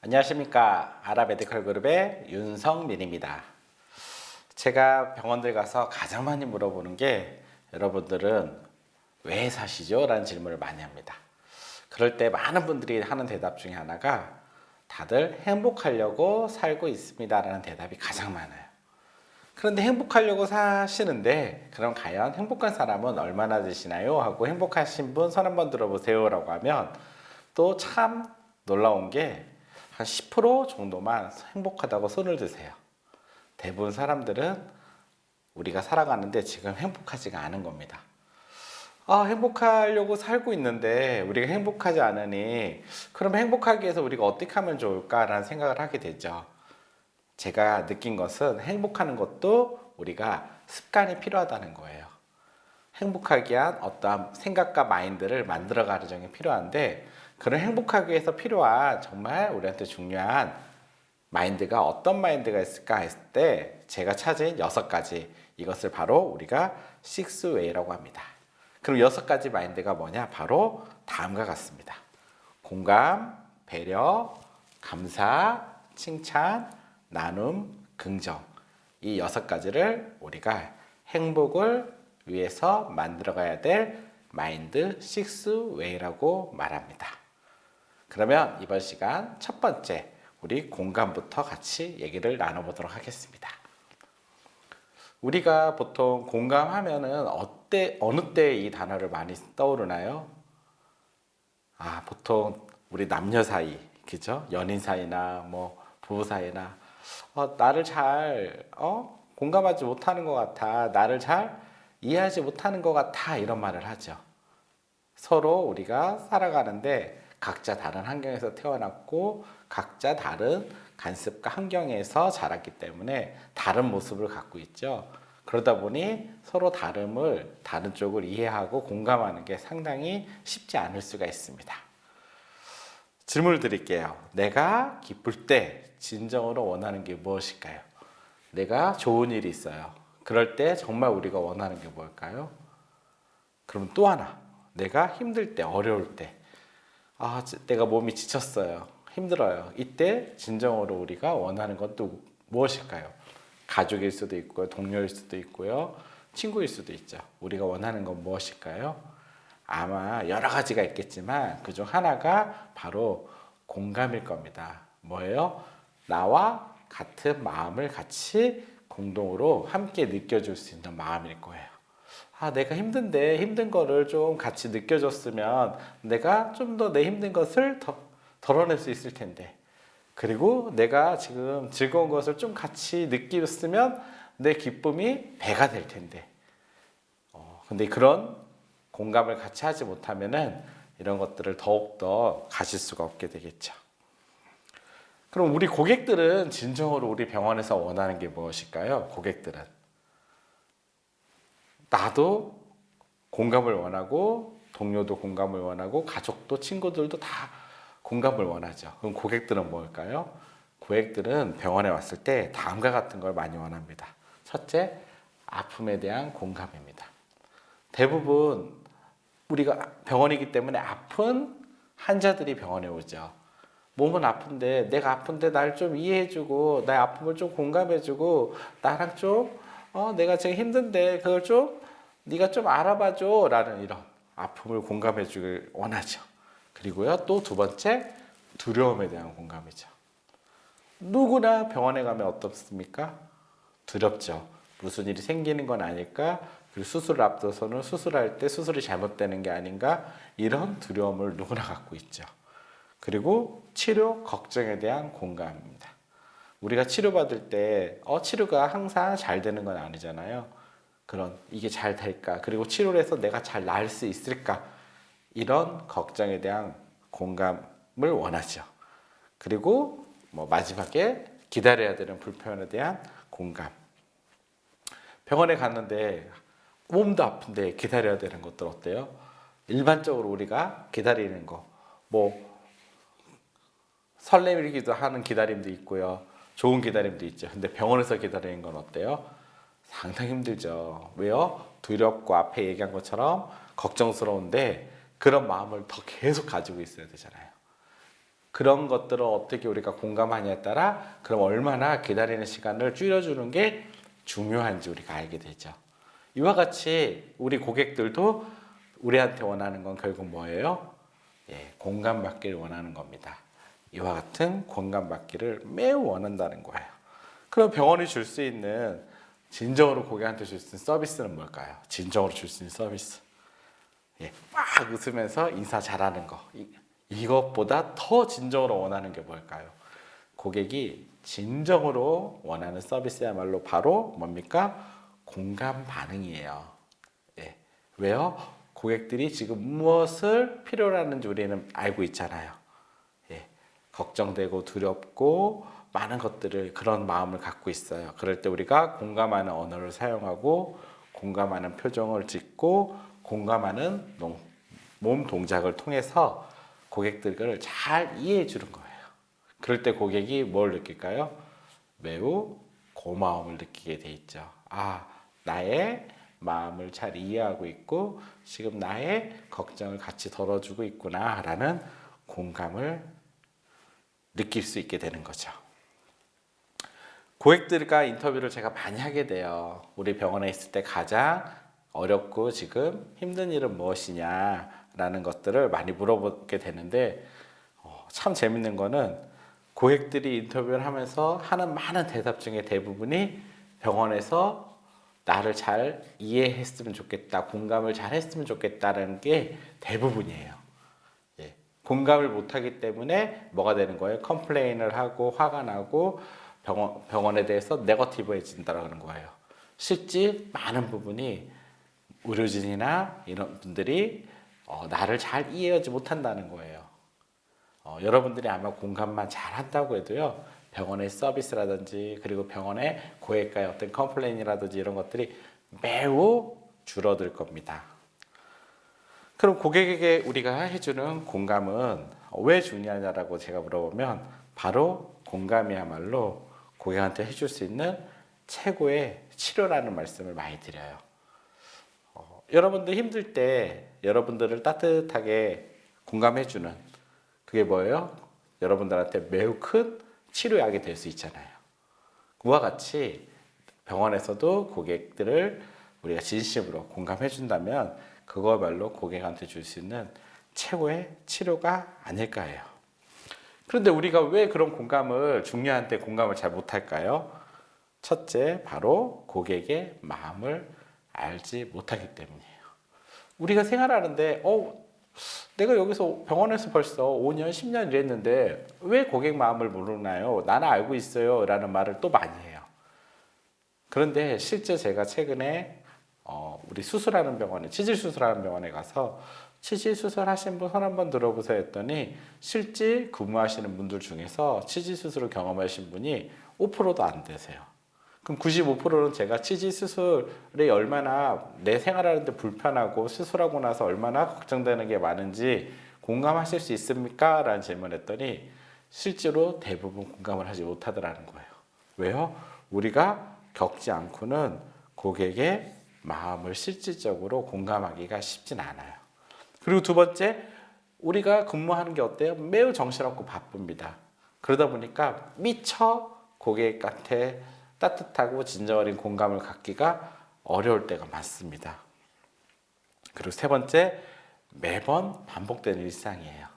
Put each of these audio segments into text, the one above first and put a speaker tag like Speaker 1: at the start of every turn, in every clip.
Speaker 1: 안녕하십니까. 아라메디컬 그룹의 윤성민입니다. 제가 병원들 가서 가장 많이 물어보는 게 여러분들은 왜 사시죠? 라는 질문을 많이 합니다. 그럴 때 많은 분들이 하는 대답 중에 하나가 다들 행복하려고 살고 있습니다 라는 대답이 가장 많아요. 그런데 행복하려고 사시는데 그럼 과연 행복한 사람은 얼마나 되시나요? 하고 행복하신 분 손 한번 들어보세요 라고 하면 또 참 놀라운 게 한 10% 정도만 행복하다고 손을 드세요. 대부분 사람들은 우리가 살아가는데 지금 행복하지가 않은 겁니다. 행복하려고 살고 있는데 우리가 행복하지 않으니 그럼 행복하기 위해서 우리가 어떻게 하면 좋을까라는 생각을 하게 되죠. 제가 느낀 것은 행복하는 것도 우리가 습관이 필요하다는 거예요. 행복하기 위한 어떠한 생각과 마인드를 만들어가는 점이 필요한데 그런 행복하기 위해서 필요한 정말 우리한테 중요한 마인드가 어떤 마인드가 있을까 했을 때 제가 찾은 6가지, 이것을 바로 우리가 6웨이라고 합니다. 그럼 6가지 마인드가 뭐냐? 바로 다음과 같습니다. 공감, 배려, 감사, 칭찬, 나눔, 긍정. 이 6가지를 우리가 행복을 위해서 만들어가야 될 마인드 6웨이라고 말합니다. 그러면 이번 시간 첫 번째 우리 공감부터 같이 얘기를 나눠보도록 하겠습니다. 우리가 보통 공감하면은 어느 때 이 단어를 많이 떠오르나요? 보통 우리 남녀 사이, 그죠? 연인 사이나 뭐 부부 사이나 나를 잘 공감하지 못하는 것 같아, 나를 잘 이해하지 못하는 것 같아, 이런 말을 하죠. 서로 우리가 살아가는데 각자 다른 환경에서 태어났고 각자 다른 관습과 환경에서 자랐기 때문에 다른 모습을 갖고 있죠. 그러다 보니 서로 다른 쪽을 이해하고 공감하는 게 상당히 쉽지 않을 수가 있습니다. 질문을 드릴게요. 내가 기쁠 때 진정으로 원하는 게 무엇일까요? 내가 좋은 일이 있어요. 그럴 때 정말 우리가 원하는 게 뭘까요? 그럼 또 하나, 내가 힘들 때, 어려울 때, 내가 몸이 지쳤어요, 힘들어요, 이때 진정으로 우리가 원하는 건 또 무엇일까요? 가족일 수도 있고요, 동료일 수도 있고요, 친구일 수도 있죠. 우리가 원하는 건 무엇일까요? 아마 여러 가지가 있겠지만 그중 하나가 바로 공감일 겁니다. 뭐예요? 나와 같은 마음을 같이 공동으로 함께 느껴줄 수 있는 마음일 거예요. 내가 힘든데 힘든 거를 좀 같이 느껴줬으면 내가 좀 더 내 힘든 것을 덜어낼 수 있을 텐데, 그리고 내가 지금 즐거운 것을 좀 같이 느꼈으면 내 기쁨이 배가 될 텐데, 근데 그런 공감을 같이 하지 못하면은 이런 것들을 더욱더 가질 수가 없게 되겠죠. 그럼 우리 고객들은 진정으로 우리 병원에서 원하는 게 무엇일까요? 고객들은 나도 공감을 원하고 동료도 공감을 원하고 가족도 친구들도 다 공감을 원하죠. 그럼 고객들은 뭘까요? 고객들은 병원에 왔을 때 다음과 같은 걸 많이 원합니다. 첫째, 아픔에 대한 공감입니다. 대부분 우리가 병원이기 때문에 아픈 환자들이 병원에 오죠. 몸은 아픈데 내가 아픈데 날 좀 이해해주고 나의 아픔을 좀 공감해주고 나랑 좀 내가 지금 힘든데 그걸 좀 네가 좀 알아봐줘 라는 이런 아픔을 공감해주길 원하죠. 그리고요, 또 두 번째, 두려움에 대한 공감이죠. 누구나 병원에 가면 어떻습니까? 두렵죠. 무슨 일이 생기는 건 아닐까? 그리고 수술을 앞둬서는 수술할 때 수술이 잘못되는 게 아닌가? 이런 두려움을 누구나 갖고 있죠. 그리고 치료 걱정에 대한 공감입니다. 우리가 치료받을 때 치료가 항상 잘 되는 건 아니잖아요. 이게 잘 될까? 그리고 치료를 해서 내가 잘 나을 수 있을까? 이런 걱정에 대한 공감을 원하죠. 그리고 마지막에 기다려야 되는 불편에 대한 공감. 병원에 갔는데 몸도 아픈데 기다려야 되는 것들 어때요? 일반적으로 우리가 기다리는 거, 설레기도 하는 기다림도 있고요, 좋은 기다림도 있죠. 근데 병원에서 기다리는 건 어때요? 상당히 힘들죠. 왜요? 두렵고 앞에 얘기한 것처럼 걱정스러운데 그런 마음을 더 계속 가지고 있어야 되잖아요. 그런 것들을 어떻게 우리가 공감하냐에 따라 그럼 얼마나 기다리는 시간을 줄여주는 게 중요한지 우리가 알게 되죠. 이와 같이 우리 고객들도 우리한테 원하는 건 결국 뭐예요? 예, 공감받기를 원하는 겁니다. 이와 같은 공감받기를 매우 원한다는 거예요. 그럼 병원이 줄 수 있는 진정으로 고객한테 줄 수 있는 서비스는 뭘까요? 진정으로 줄 수 있는 서비스. 예, 막 웃으면서 인사 잘하는 거. 이것보다 더 진정으로 원하는 게 뭘까요? 고객이 진정으로 원하는 서비스야말로 바로 뭡니까? 공감 반응이에요. 예. 왜요? 고객들이 지금 무엇을 필요로 하는지 우리는 알고 있잖아요. 예. 걱정되고 두렵고 많은 것들을 그런 마음을 갖고 있어요. 그럴 때 우리가 공감하는 언어를 사용하고 공감하는 표정을 짓고 공감하는 몸 동작을 통해서 고객들을 잘 이해해 주는 거예요. 그럴 때 고객이 뭘 느낄까요? 매우 고마움을 느끼게 돼 있죠. 아, 나의 마음을 잘 이해하고 있고 지금 나의 걱정을 같이 덜어주고 있구나라는 공감을 느낄 수 있게 되는 거죠. 고객들과 인터뷰를 제가 많이 하게 돼요. 우리 병원에 있을 때 가장 어렵고 지금 힘든 일은 무엇이냐라는 것들을 많이 물어보게 되는데 참 재밌는 거는 고객들이 인터뷰를 하면서 하는 많은 대답 중에 대부분이 병원에서 나를 잘 이해했으면 좋겠다, 공감을 잘 했으면 좋겠다는 게 대부분이에요. 예. 공감을 못하기 때문에 뭐가 되는 거예요? 컴플레인을 하고 화가 나고 병원에 대해서 네거티브해진다는 거예요. 실제 많은 부분이 의료진이나 이런 분들이 나를 잘 이해하지 못한다는 거예요. 여러분들이 아마 공감만 잘 한다고 해도요, 병원의 서비스라든지 그리고 병원의 고객과의 어떤 컴플레인이라든지 이런 것들이 매우 줄어들 겁니다. 그럼 고객에게 우리가 해주는 공감은 왜 중요하냐라고 제가 물어보면 바로 공감이야말로 고객한테 해줄 수 있는 최고의 치료라는 말씀을 많이 드려요. 여러분들 힘들 때 여러분들을 따뜻하게 공감해주는 그게 뭐예요? 여러분들한테 매우 큰 치료약이 될 수 있잖아요. 그와 같이 병원에서도 고객들을 우리가 진심으로 공감해준다면 그거야말로 고객한테 줄 수 있는 최고의 치료가 아닐까 해요. 그런데 우리가 왜 그런 공감을 중요한 때 공감을 잘 못할까요? 첫째, 바로 고객의 마음을 알지 못하기 때문이에요. 우리가 생활하는데 내가 여기서 병원에서 벌써 5년, 10년 일했는데 왜 고객 마음을 모르나요? 나는 알고 있어요 라는 말을 또 많이 해요. 그런데 실제 제가 최근에 우리 수술하는 병원에, 치질 수술하는 병원에 가서 치질 수술하신 분 손 한번 들어보세요 했더니 실제 근무하시는 분들 중에서 치질 수술을 경험하신 분이 5%도 안 되세요. 그럼 95%는 제가 치질 수술이 얼마나 내 생활하는데 불편하고 수술하고 나서 얼마나 걱정되는 게 많은지 공감하실 수 있습니까? 라는 질문을 했더니 실제로 대부분 공감을 하지 못하더라는 거예요. 왜요? 우리가 겪지 않고는 고객의 마음을 실질적으로 공감하기가 쉽진 않아요. 그리고 두 번째, 우리가 근무하는 게 어때요? 매우 정신없고 바쁩니다. 그러다 보니까 미처 고객한테 따뜻하고 진정 어린 공감을 갖기가 어려울 때가 많습니다. 그리고 세 번째, 매번 반복되는 일상이에요.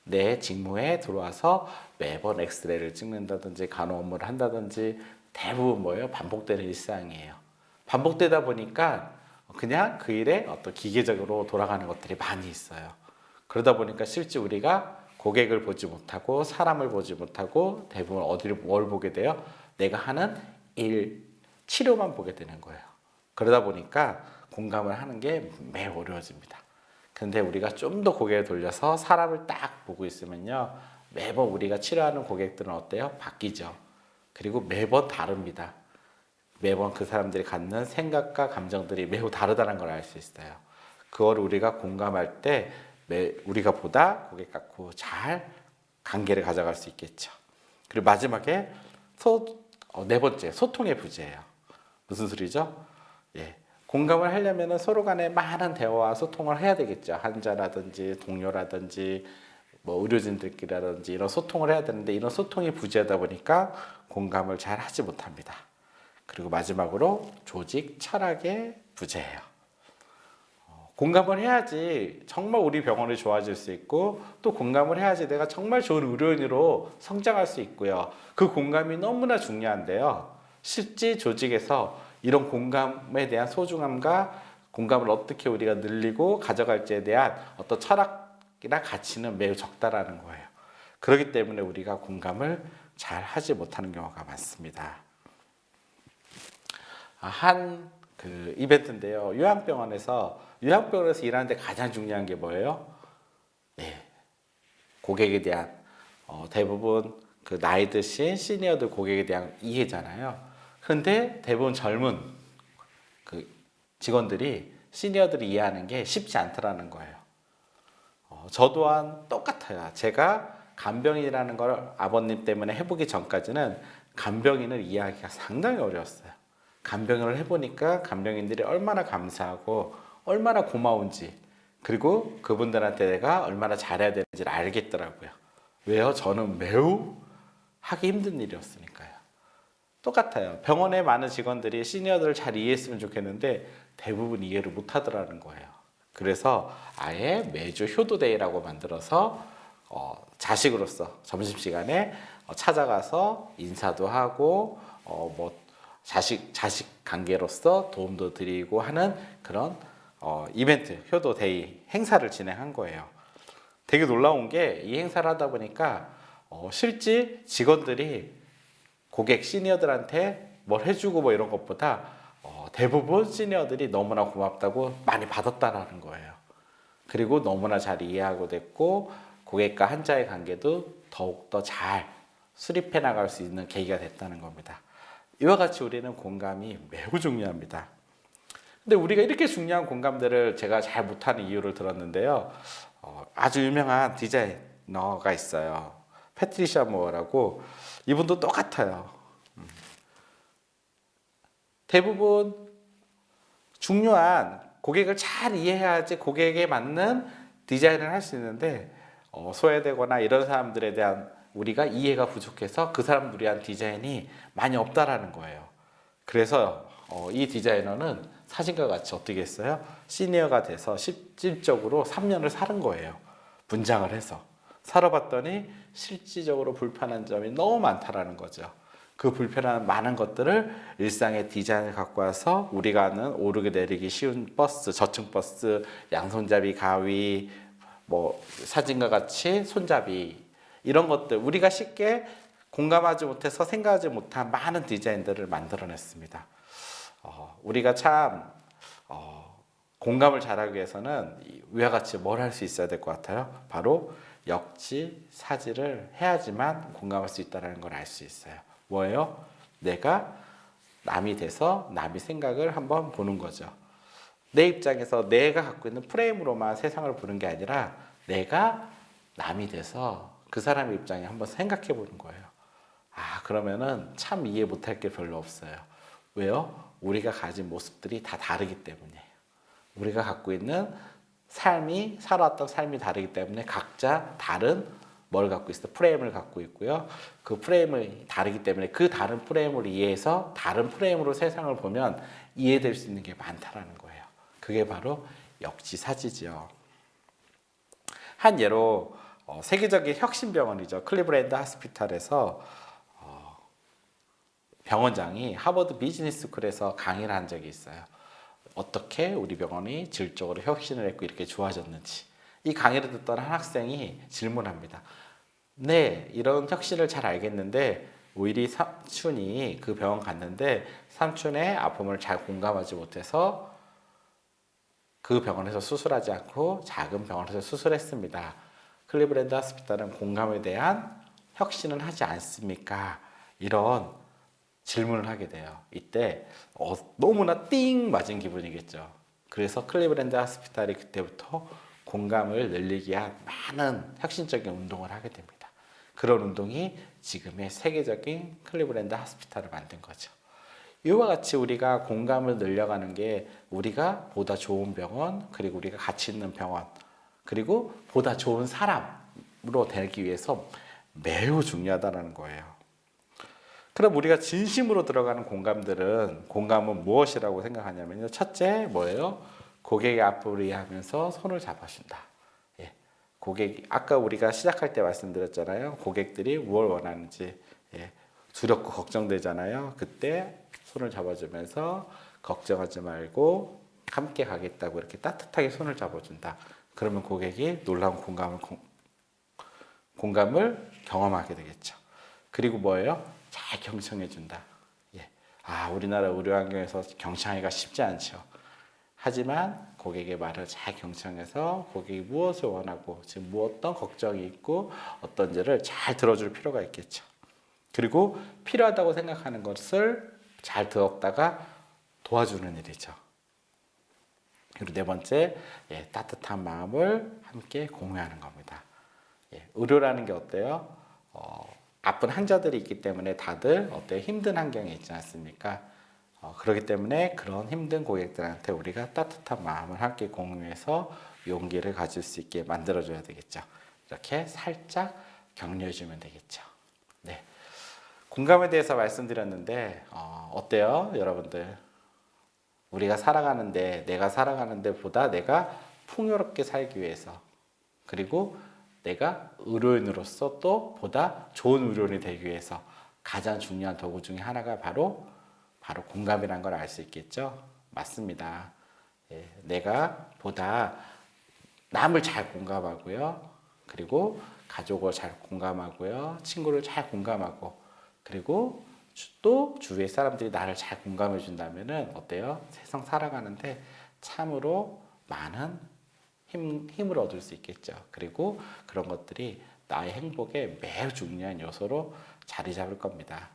Speaker 1: 내 직무에 들어와서 매번 엑스레이를 찍는다든지 간호 업무를 한다든지 대부분 뭐예요? 반복되는 일상이에요. 반복되다 보니까 그냥 그 일에 어떤 기계적으로 돌아가는 것들이 많이 있어요. 그러다 보니까 실제 우리가 고객을 보지 못하고 사람을 보지 못하고 대부분 뭘 보게 돼요? 내가 하는 일, 치료만 보게 되는 거예요. 그러다 보니까 공감을 하는 게 매우 어려워집니다. 근데 우리가 좀 더 고개를 돌려서 사람을 딱 보고 있으면요, 매번 우리가 치료하는 고객들은 어때요? 바뀌죠. 그리고 매번 다릅니다. 매번 그 사람들이 갖는 생각과 감정들이 매우 다르다는 걸 알 수 있어요. 그걸 우리가 공감할 때 우리가 보다 고객 갖고 잘 관계를 가져갈 수 있겠죠. 그리고 마지막에 네 번째, 소통의 부재예요. 무슨 소리죠? 예. 공감을 하려면 서로 간에 많은 대화와 소통을 해야 되겠죠. 환자라든지 동료라든지 뭐 의료진들끼리라든지 이런 소통을 해야 되는데 이런 소통이 부재하다 보니까 공감을 잘 하지 못합니다. 그리고 마지막으로 조직 철학의 부재예요. 공감을 해야지 정말 우리 병원이 좋아질 수 있고 또 공감을 해야지 내가 정말 좋은 의료인으로 성장할 수 있고요. 그 공감이 너무나 중요한데요. 실제 조직에서 이런 공감에 대한 소중함과 공감을 어떻게 우리가 늘리고 가져갈지에 대한 어떤 철학이나 가치는 매우 적다라는 거예요. 그렇기 때문에 우리가 공감을 잘 하지 못하는 경우가 많습니다. 한 이벤트인데요. 요양병원에서 일하는데 가장 중요한 게 뭐예요? 네, 고객에 대한 대부분 그 나이 드신 시니어들 고객에 대한 이해잖아요. 그런데 대부분 젊은 그 직원들이 시니어들이 이해하는 게 쉽지 않더라는 거예요. 저 또한 똑같아요. 제가 간병인이라는 걸 아버님 때문에 해보기 전까지는 간병인을 이해하기가 상당히 어려웠어요. 간병인을 해보니까 간병인들이 얼마나 감사하고 얼마나 고마운지 그리고 그분들한테 내가 얼마나 잘해야 되는지를 알겠더라고요. 왜요? 저는 매우 하기 힘든 일이었으니까요. 똑같아요. 병원에 많은 직원들이 시니어들을 잘 이해했으면 좋겠는데 대부분 이해를 못하더라는 거예요. 그래서 아예 매주 효도데이라고 만들어서 자식으로서 점심시간에 찾아가서 인사도 하고 뭐 자식 관계로서 도움도 드리고 하는 그런 이벤트 효도데이 행사를 진행한 거예요. 되게 놀라운 게 이 행사를 하다 보니까 실제 직원들이 고객 시니어들한테 뭘 해주고 뭐 이런 것보다 대부분 시니어들이 너무나 고맙다고 많이 받았다라는 거예요. 그리고 너무나 잘 이해하고 됐고 고객과 환자의 관계도 더욱더 잘 수립해 나갈 수 있는 계기가 됐다는 겁니다. 이와 같이 우리는 공감이 매우 중요합니다. 근데 우리가 이렇게 중요한 공감들을 제가 잘 못하는 이유를 들었는데요. 아주 유명한 디자이너가 있어요. 패트리샤 모어라고. 이분도 똑같아요. 대부분 중요한 고객을 잘 이해해야지 고객에 맞는 디자인을 할 수 있는데 소외되거나 이런 사람들에 대한 우리가 이해가 부족해서 그 사람들이 한 디자인이 많이 없다라는 거예요. 그래서 이 디자이너는 사진과 같이 어떻게 했어요? 시니어가 돼서 실질적으로 3년을 사는 거예요. 분장을 해서. 살아봤더니 실질적으로 불편한 점이 너무 많다라는 거죠. 그 불편한 많은 것들을 일상의 디자인을 갖고 와서 우리가 아는 오르게 내리기 쉬운 버스, 저층 버스, 양손잡이 가위, 뭐 사진과 같이 손잡이 이런 것들 우리가 쉽게 공감하지 못해서 생각하지 못한 많은 디자인들을 만들어냈습니다. 우리가 참 공감을 잘하기 위해서는 위와 같이 뭘 할 수 있어야 될 것 같아요. 바로 역지 사지를 해야지만 공감할 수 있다는 걸 알 수 있어요. 뭐예요? 내가 남이 돼서 남의 생각을 한번 보는 거죠. 내 입장에서 내가 갖고 있는 프레임으로만 세상을 보는 게 아니라 내가 남이 돼서 그 사람의 입장에 한번 생각해 보는 거예요. 그러면은 참 이해 못할 게 별로 없어요. 왜요? 우리가 가진 모습들이 다 다르기 때문이에요. 우리가 갖고 있는 살아왔던 삶이 다르기 때문에 각자 다른 뭘 갖고 있어? 프레임을 갖고 있고요. 그 프레임이 다르기 때문에 그 다른 프레임을 이해해서 다른 프레임으로 세상을 보면 이해될 수 있는 게 많다라는 거예요. 그게 바로 역지사지죠. 한 예로 세계적인 혁신병원이죠. 클리브랜드 하스피탈에서 병원장이 하버드 비즈니스 스쿨에서 강의를 한 적이 있어요. 어떻게 우리 병원이 질적으로 혁신을 했고 이렇게 좋아졌는지. 이 강의를 듣던 한 학생이 질문합니다. 네, 이런 혁신을 잘 알겠는데 오히려 삼촌이 그 병원 갔는데 삼촌의 아픔을 잘 공감하지 못해서 그 병원에서 수술하지 않고 작은 병원에서 수술했습니다. 클리브랜드 하스피탈은 공감에 대한 혁신을 하지 않습니까? 이런 질문을 하게 돼요. 이때 너무나 띵 맞은 기분이겠죠. 그래서 클리브랜드 하스피탈이 그때부터 공감을 늘리기 위한 많은 혁신적인 운동을 하게 됩니다. 그런 운동이 지금의 세계적인 클리브랜드 하스피탈을 만든 거죠. 이와 같이 우리가 공감을 늘려가는 게 우리가 보다 좋은 병원, 그리고 우리가 가치 있는 병원, 그리고 보다 좋은 사람, 되기 위해서 매우 중요하다는 거예요. 그럼 우리가 진심으로 들어가는 공감은 무엇이라고 생각하냐면요. 첫째 뭐예요? 고객의 앞으로 이해하면서 손을 잡아준다. 예. 아까 우리가 시작할 때 말씀드렸잖아요. 고객들이 무엇을 원하는지 두렵고 걱정되잖아요. 그때 손을 잡아주면서 걱정하지 말고 함께 가겠다고 이렇게 따뜻하게 손을 잡아준다. 그러면 고객이 놀라운 공감을 경험하게 되겠죠. 그리고 뭐예요? 잘 경청해준다. 우리나라 의료 환경에서 경청하기가 쉽지 않죠. 하지만 고객의 말을 잘 경청해서 고객이 무엇을 원하고 지금 어떤 걱정이 있고 어떤지를 잘 들어줄 필요가 있겠죠. 그리고 필요하다고 생각하는 것을 잘 들었다가 도와주는 일이죠. 그리고 네 번째, 따뜻한 마음을 함께 공유하는 겁니다. 의료라는 게 어때요? 아픈 환자들이 있기 때문에 다들 힘든 환경에 있지 않습니까? 그렇기 때문에 그런 힘든 고객들한테 우리가 따뜻한 마음을 함께 공유해서 용기를 가질 수 있게 만들어줘야 되겠죠. 이렇게 살짝 격려해주면 되겠죠. 네. 공감에 대해서 말씀드렸는데 어때요, 여러분들? 우리가 살아가는데 내가 살아가는데 보다 내가 풍요롭게 살기 위해서 그리고 내가 의료인으로서 또 보다 좋은 의료인이 되기 위해서 가장 중요한 도구 중에 하나가 바로 공감이라는 걸 알 수 있겠죠? 맞습니다. 내가 보다 남을 잘 공감하고요. 그리고 가족을 잘 공감하고요. 친구를 잘 공감하고 그리고 또 주위의 사람들이 나를 잘 공감해 준다면은 어때요? 세상 살아가는데 참으로 많은 힘을 얻을 수 있겠죠. 그리고 그런 것들이 나의 행복에 매우 중요한 요소로 자리 잡을 겁니다.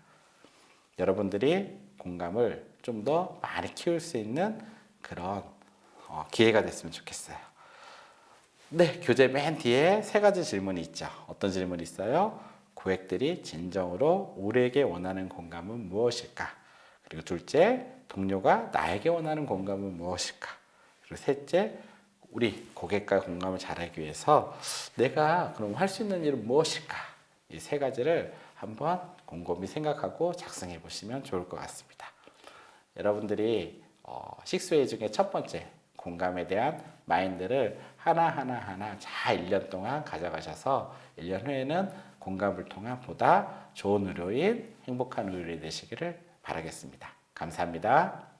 Speaker 1: 여러분들이 공감을 좀 더 많이 키울 수 있는 그런 기회가 됐으면 좋겠어요. 네, 교재 맨 뒤에 세 가지 질문이 있죠. 어떤 질문이 있어요? 고객들이 진정으로 우리에게 원하는 공감은 무엇일까? 그리고 둘째, 동료가 나에게 원하는 공감은 무엇일까? 그리고 셋째, 우리 고객과 공감을 잘하기 위해서 내가 그럼 할 수 있는 일은 무엇일까? 이 세 가지를 한번 곰곰이 생각하고 작성해 보시면 좋을 것 같습니다. 여러분들이 식스웨이 중에 첫 번째 공감에 대한 마인드를 하나하나 잘 1년 동안 가져가셔서 1년 후에는 공감을 통한 보다 좋은 의료인, 행복한 의료인이 되시기를 바라겠습니다. 감사합니다.